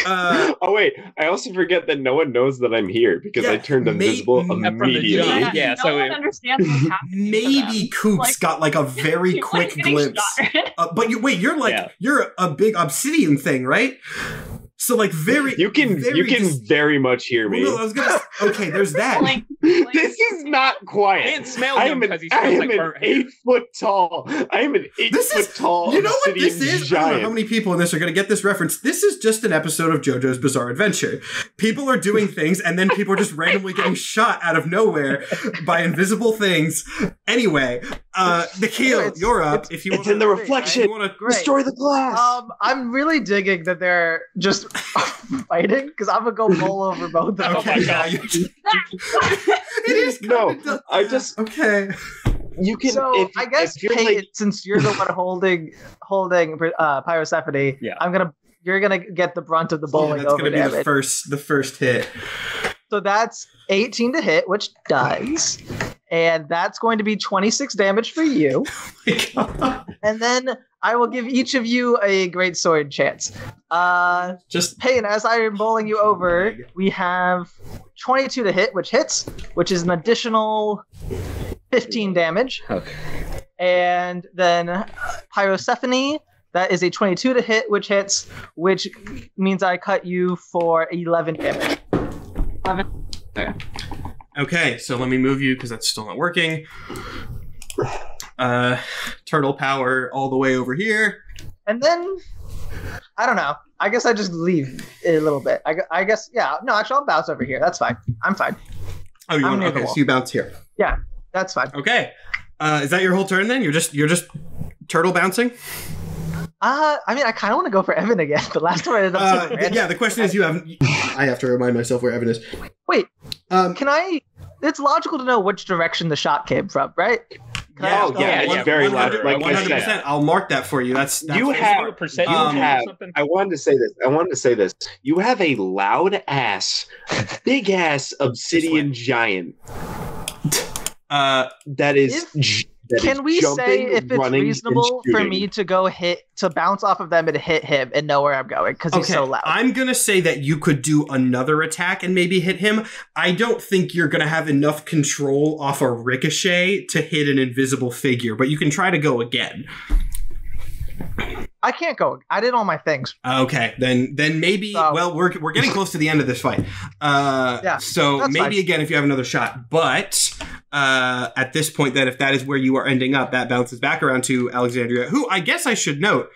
Oh wait, I also forget that no one knows that I'm here because I turned invisible immediately. No one understands what's happening. Maybe Coops got like a very quick glimpse. But you're a big obsidian thing, right? So like you can very much hear me. Well, no, I was gonna. Okay, there's that. This is not quiet. I didn't smell him because he smells like burnt hair. 8 foot tall. I am an 8 foot tall. You know what this is? Giant. I don't know how many people in this are going to get this reference. This is just an episode of JoJo's Bizarre Adventure. People are doing things, and then people are just randomly getting shot out of nowhere by invisible things. Anyway, Nikhil, you're up. If you, it's in the reflection. You want to destroy the glass. I'm really digging that they're just fighting because I'm gonna go bowl over both of them. Okay, it is. Okay. You can. So I guess Peyton, since you're the one holding Pyrosephone, you're gonna get the brunt of the bowling over damage. That's gonna be the first hit. So that's 18 to hit, which does. And that's going to be 26 damage for you. Oh my God. And then I will give each of you a great sword chance. Peyton, as I am bowling you over, we have 22 to hit, which hits, which is an additional 15 damage. Okay. And then Pyrosephone, that is a 22 to hit, which hits, which means I cut you for 11 damage. 11. Okay, so let me move you because that's still not working. Turtle power all the way over here. And then, I don't know. I guess I just leave a little bit. I guess, yeah. No, actually, I'll bounce over here. That's fine. I'm fine. Oh, you want? Okay, so you bounce here. Yeah, that's fine. Okay. Is that your whole turn then? You're just turtle bouncing? I mean, I kind of want to go for Evan again. The last time I ended up yeah, the question is I have to remind myself where Evan is. Wait, can I... It's logical to know which direction the shot came from, right? It's very logical. Like 100%. I'll mark that for you. That's you have. I wanted to say this. You have a loud ass, big ass obsidian giant. That is. Can we say if it's reasonable for me to go bounce off of them and hit him and know where I'm going because he's so loud? I'm going to say that you could do another attack and maybe hit him. I don't think you're going to have enough control off a ricochet to hit an invisible figure, but you can try to go again. I can't go. I did all my things. Okay, then maybe. Well, we're getting close to the end of this fight. So maybe fine. Again, if you have another shot, but at this point, then if that is where you are ending up, that bounces back around to Alexandria, who I guess I should note.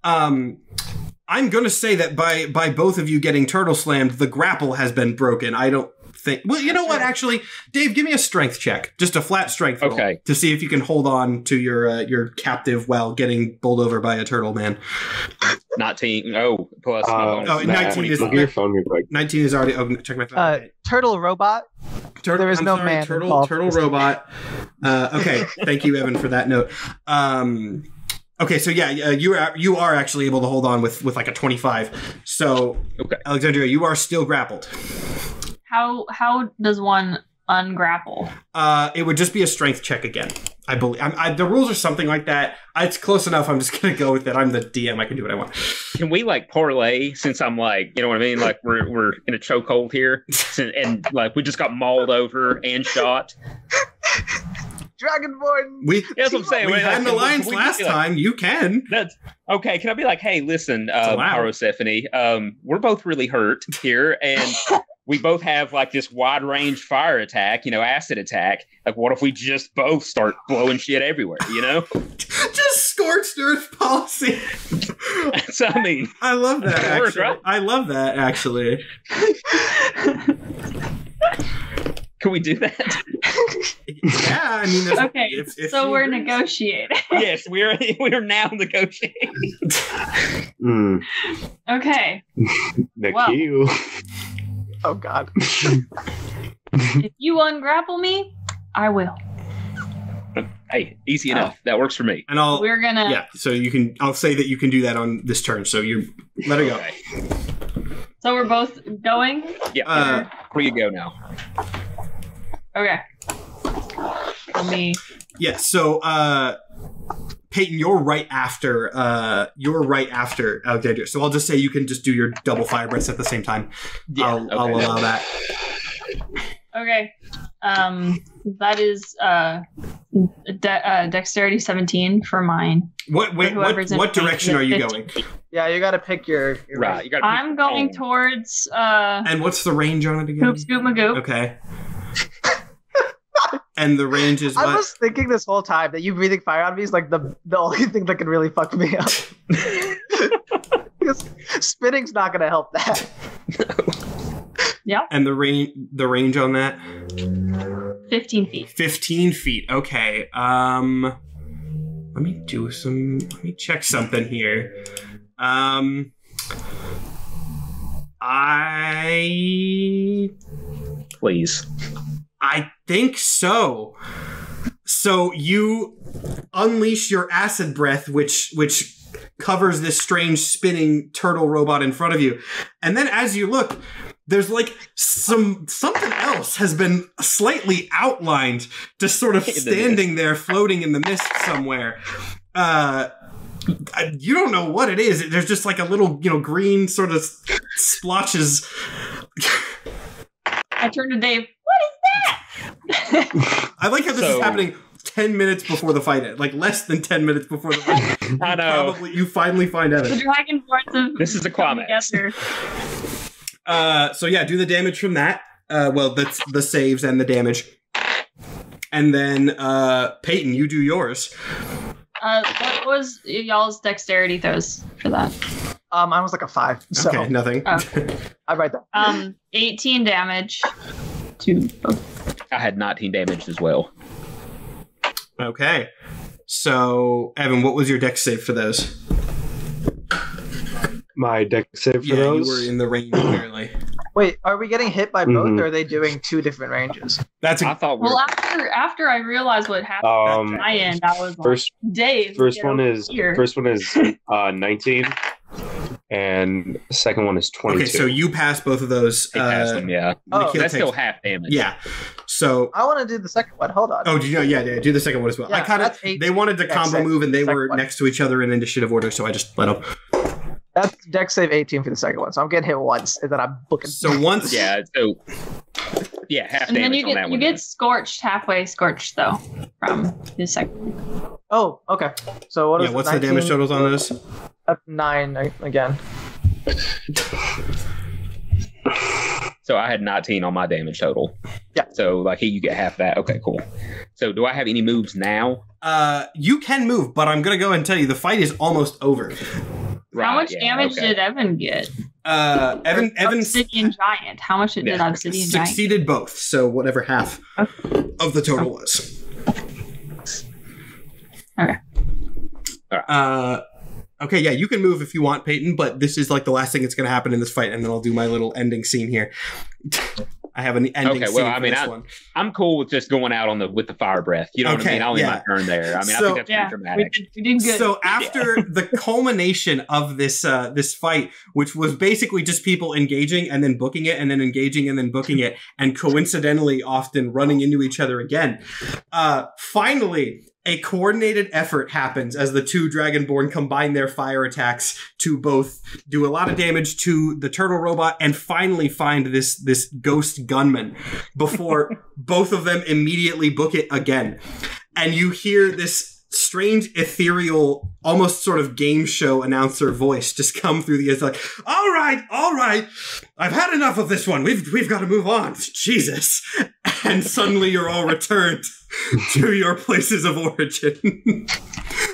I'm going to say that by both of you getting turtle slammed, the grapple has been broken. I don't think. Well, you know what? Actually, Dave, give me a strength check, just a flat strength roll, to see if you can hold on to your captive while getting bowled over by a turtle man. 19. Oh, plus. 19 is. Look at your phone real quick. 19 is already. Oh, check my phone. Turtle robot. There is man. Turtle robot. Okay, thank you, Evan, for that note. Okay, so yeah, you are actually able to hold on with like a 25. So, Alexandria, you are still grappled. How does one ungrapple? It would just be a strength check again. I believe the rules are something like that. It's close enough. I'm just gonna go with it. I'm the DM. I can do what I want. Can we like parlay? Since I'm like, you know what I mean? Like we're in a chokehold here, and like we just got mauled over and shot. Dragonborn. That's what I'm saying. We had an alliance last time. You can. That's okay. Can I be like, hey, listen, Pyrosephone, we're both really hurt here, and we both have like this wide range fire attack, acid attack. Like, what if we just both start blowing shit everywhere, Just scorched earth policy. So, I mean, I love that, actually. Right? I love that, actually. Can we do that? Yeah, I mean, okay. So we're negotiating. Yes, we're now negotiating. Okay. Nikhil. Oh God. If you ungrapple me, I will. Hey, easy enough. That works for me. And we're gonna. Yeah. So I'll say that you can do that on this turn. So you let her go. Okay. So we're both going. Yeah. Where you go now? Okay. For me. Yeah. So, Peyton, you're right after Alexandria. So I'll just say you can just do your double fire breaths at the same time. Yeah, I'll allow that. Okay. That is dexterity 17 for mine. What direction are you going? Yeah, you got to pick your right. You I'm going towards. And what's the range on it again? Hoop scoop magoop. Okay. And the range is what? I was thinking this whole time that you breathing fire on me is like the only thing that could really fuck me up. Because spinning's not going to help that. Yeah. And the range on that? 15 feet. 15 feet. Okay. Let me check something here. Please. I think so. So you unleash your acid breath, which covers this strange spinning turtle robot in front of you. And then as you look, there's like something else has been slightly outlined, just sort of standing there, floating in the mist somewhere. You don't know what it is. There's just like a little, green sort of splotches. I turn to Dave. What is that? I like how this is happening 10 minutes before the fight, like less than 10 minutes before the fight. I know. You finally find Evan. The Dragonborns. This is a climax. So yeah, do the damage from that. Well, that's the saves and the damage. And then Peyton, you do yours. What was y'all's dexterity throws for that? Mine was like a 5. So. Okay, nothing. I write that. 18 damage to both. I had 19 damage as well. Okay. So, Evan, what was your dex save for those? My dex save for those? You were in the range, apparently. Wait, are we getting hit by both, or are they doing two different ranges? I thought. Well, after I realized what happened at my end, I was first, like, Dave. First one is 19, and the second one is 22. Okay, so you pass both of those. Passed them, yeah. That's still half damage. Yeah. So I want to do the second one. Hold on. Oh, do you know? Yeah, do the second one as well. Yeah, I kind of they wanted to combo move, and they were next to each other in initiative order, so I just let them. That's dex save 18 for the second one, so I'm getting hit once, and then I'm booking. So once, half and damage then you on that get one. you get scorched, halfway scorched though from the second one. Oh, okay. So what? What's the damage totals on those? 9 again. So I had 19 on my damage total. Yeah. So like you get half that. Okay, cool. So do I have any moves now? You can move, but I'm gonna go and tell you the fight is almost over. Right, How much damage did Evan get? Evan Obsidian Giant. How much did Obsidian Giant? Succeeded both, so whatever half of the total was. Okay. Okay, yeah, you can move if you want, Peyton, but this is like the last thing that's going to happen in this fight, and then I'll do my little ending scene here. I have an ending scene for this one. I'm cool with just going out with the fire breath. You know what I mean? I'll leave my turn there. I mean, I think that's pretty dramatic. We did good. So after the culmination of this this fight, which was basically just people engaging and then booking it and then engaging and then booking it, and coincidentally often running into each other again, finally a coordinated effort happens as the two Dragonborn combine their fire attacks to both do a lot of damage to the turtle robot and finally find this ghost gunman before both of them immediately book it again. And you hear this strange, ethereal, almost sort of game show announcer voice just come through the it's like, all right, I've had enough of this one. We've got to move on. Jesus. And suddenly you're all returned to your places of origin.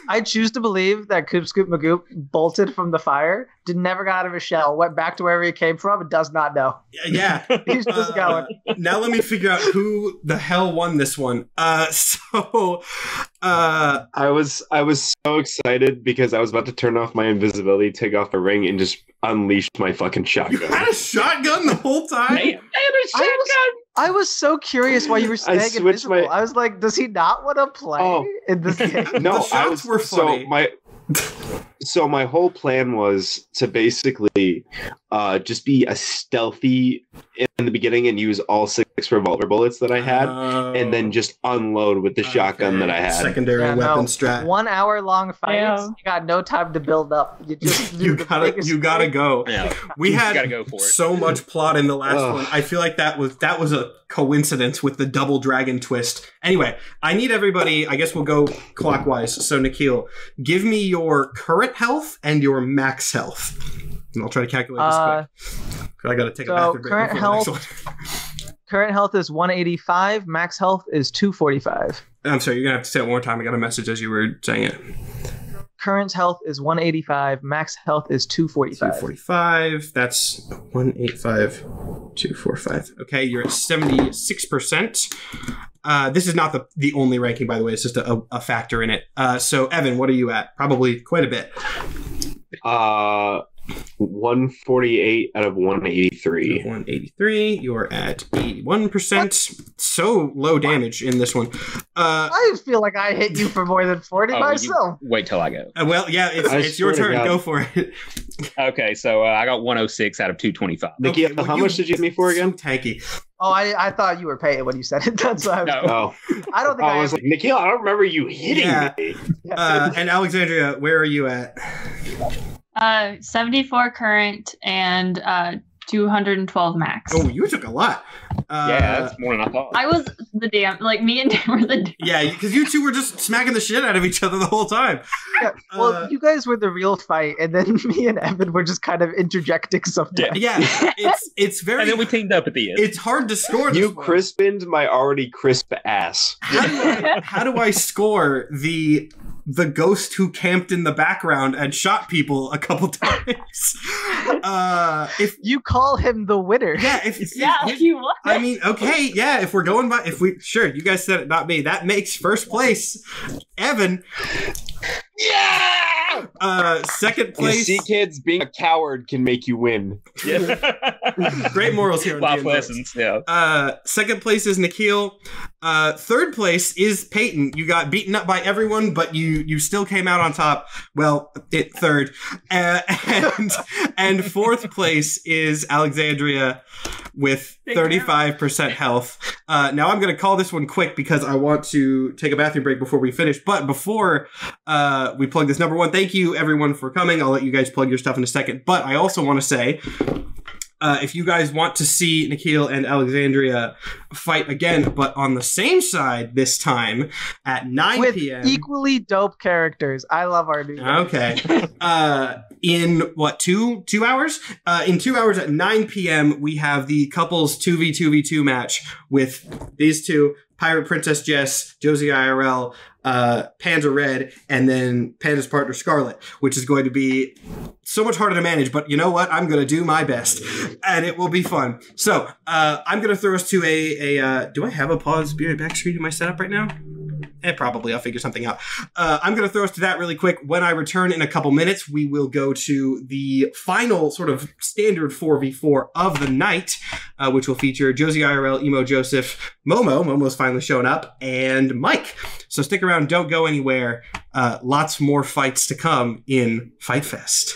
I choose to believe that Coop Scoop Magoop bolted from the fire, never got out of his shell, went back to wherever he came from, and does not know. Yeah. He's just going. Now let me figure out who the hell won this one. I was so excited because I was about to turn off my invisibility, take off a ring, and just unleash my fucking shotgun. You had a shotgun the whole time? Damn. I was so curious why you were staying invisible. I was like, does he not want to play in this game? No, the shots were funny. So my whole plan was to basically just be a stealthy in the beginning and use all 6 revolver bullets that I had, and then just unload with the shotgun that I had. Secondary weapon strat. 1 hour long fights. You got no time to build up. You just you gotta go. Yeah. We had go for it. so much plot in the last one. I feel like that was a coincidence with the double dragon twist. Anyway, I need everybody. I guess we'll go clockwise. So Nikhil, give me your current health and your max health. And I'll try to calculate this quick. I gotta take a bathroom break current before the next one. Current health is 185. Max health is 245. I'm sorry, you're gonna have to say it one more time. I got a message as you were saying it. Current health is 185. Max health is 245. 245. That's 185, 245. Okay, you're at 76%. This is not the only ranking, by the way. It's just a factor in it. So, Evan, what are you at? Probably quite a bit. 148 out of 183. 183. You're at 81%. So low damage in this one. I feel like I hit you for more than 40 myself. Wait till I go. Well, yeah, it's your turn. Go for it. Okay, so I got 106 out of 225. Nikki, how much did you hit me for again? So tanky. Oh, I thought you were paying when you said it. That's why I was I don't think I was like, Nikhil, I don't remember you hitting me. And Alexandria, where are you at? 74 current and 212 max. Oh, you took a lot. Yeah, that's more than I thought. I was me and Dan were the Yeah, because you two were just smacking the shit out of each other the whole time. Yeah, well, you guys were the real fight, and then me and Evan were just kind of interjecting sometimes. Yeah, it's very. And then we teamed up at the end. It's hard to score. You crisped my already crisp ass. How do I score the the ghost who camped in the background and shot people a couple times. If you call him the winner. Yeah, you would. I mean, okay, yeah, if we're going by, sure, you guys said it, not me. That makes first place Evan. Yeah! Second place. You see, kids, being a coward can make you win. Yeah. Great morals here. Life lessons, yeah. Second place is Nikhil. Third place is Peyton. You got beaten up by everyone, but you still came out on top. Well, third. And fourth place is Alexandria with 35% health. Now I'm going to call this one quick because I want to take a bathroom break before we finish. But before we plug this, number one, thank you everyone for coming. I'll let you guys plug your stuff in a second. But I also want to say, if you guys want to see Nikhil and Alexandria fight again, but on the same side this time at 9 p.m. With equally dope characters. I love our new guys. Okay. In what, 2 hours? In 2 hours at 9 p.m., we have the couples 2v2v2 match with these two, Pirate Princess Jess, Josie IRL, Panda Red, and then Panda's partner Scarlet, which is going to be so much harder to manage, but you know what? I'm going to do my best, and it will be fun. So, I'm going to throw us to do I have a pause be right back screen in my setup right now? Probably. I'll figure something out. I'm going to throw us to that really quick. When I return in a couple minutes, we will go to the final sort of standard 4v4 of the night, which will feature Josie IRL, Emo Joseph, Momo's finally shown up, and Mike. So stick around. Don't go anywhere. Lots more fights to come in Fight Fest.